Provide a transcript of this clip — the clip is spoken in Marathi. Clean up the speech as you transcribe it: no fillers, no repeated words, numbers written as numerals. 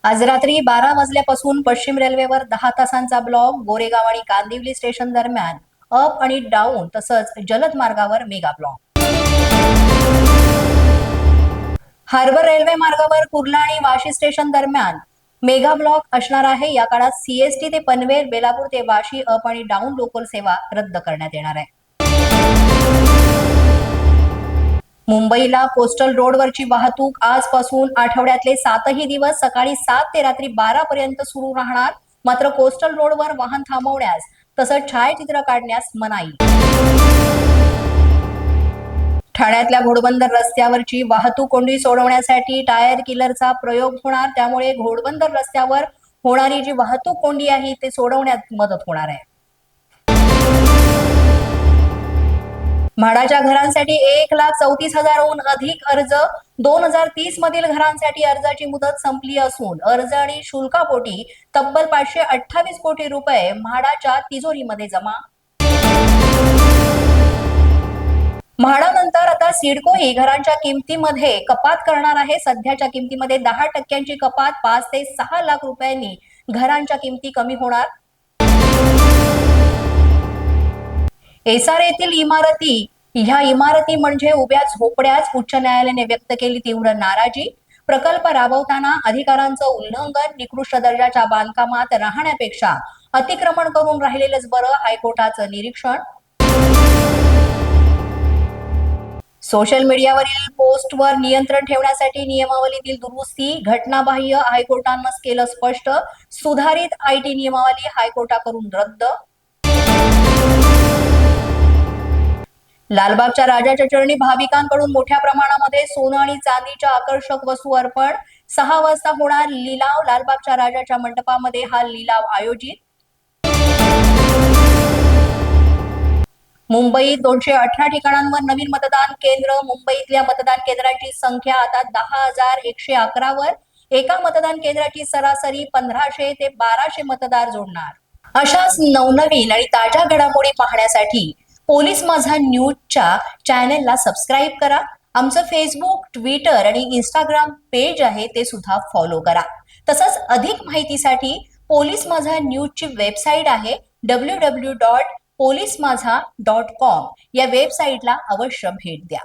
आज रात्री 12 वाजल्यापासून पश्चिम रेल्वेवर 10 तासांचा ब्लॉक. गोरेगाव आणि कांदिवली स्टेशन दरम्यान अप आणि डाऊन तसंच जलद मार्गावर मेगा ब्लॉक. हार्बर रेल्वे मार्गावर कुर्ला आणि वाशी स्टेशन दरम्यान मेगा ब्लॉक असणार आहे. या काळात सीएसटी ते पनवेल, बेलापूर ते वाशी अप आणि डाऊन लोकल सेवा रद्द करण्यात येणार आहे. मुंबईला कोस्टल रोडवरची वाहतूक आजपासून आठवड्यातले 7ही दिवस सकाळी 7 ते रात्री 12 पर्यंत सुरू राहणार. मात्र कोस्टल रोडवर वाहन थांबवण्यास तसंच छायाचित्र काढण्यास मनाई. ठाण्यातल्या घोडबंदर रस्त्यावरची वाहतूक कोंडी सोडवण्यासाठी टायर किलरचा प्रयोग होणार. त्यामुळे घोडबंदर रस्त्यावर होणारी जी वाहतूक कोंडी आहे ते सोडवण्यात मदत होणार आहे. म्हाडाच्या घरांसाठी 1,34,000हून अधिक अर्ज. 2030 मधील घरांसाठी अर्जाची मुदत संपली असून अर्ज आणि शुल्कापोटी तब्बल 528 कोटी रुपये म्हाडाच्या तिजोरीमध्ये जमा. म्हाडानंतर आता सिडकोही घरांच्या किमतीमध्ये कपात करणार आहे. सध्याच्या किमतीमध्ये 10% कपात. 5 ते 6 लाख रुपयांनी घरांच्या किमती कमी होणार. एसआर येथील इमारती ह्या इमारती म्हणजे उभ्या झोपड्याच. उच्च न्यायालयाने व्यक्त केली तीव्र नाराजी. प्रकल्प राबवताना अधिकारांचं उल्लंघन. निकृष्ट दर्जाच्या बांधकामात राहण्यापेक्षा अतिक्रमण करून राहिलेलंच बरं, हायकोर्टाचं निरीक्षण. सोशल मीडियावरील पोस्टवर नियंत्रण ठेवण्यासाठी नियमावलीतील दुरुस्ती. घटनाबाह्य, हायकोर्टानं केलं स्पष्ट. सुधारित आयटी नियमावली हायकोर्टाकडून रद्द. लालबागच्या राजाच्या चरणी भाविकांकडून मोठ्या प्रमाणामध्ये सोनं आणि चांदीच्या आकर्षक वस्तू अर्पण. 6 वाजता होणार लिलाव. लालबागच्या राजाच्या मंडपामध्ये हा लिलाव आयोजित. मुंबईत 218 ठिकाणांवर नवीन मतदान केंद्र. मुंबईतल्या मतदान केंद्रांची संख्या आता 10,111 वर. एका मतदान केंद्राची सरासरी 1500 ते 1200 मतदार जोडणार. अशाच नवनवीन आणि ताज्या घडामोडी पाहण्यासाठी पोलीस माझा न्यूजच्या चॅनेलला सबस्क्राईब करा. आमचं फेसबुक, ट्विटर आणि इंस्टाग्राम पेज आहे ते सुद्धा फॉलो करा. तसंच अधिक माहितीसाठी पोलीस माझा न्यूजची वेबसाईट आहे www.polismazha.com या वेबसाईटला अवश्य भेट द्या.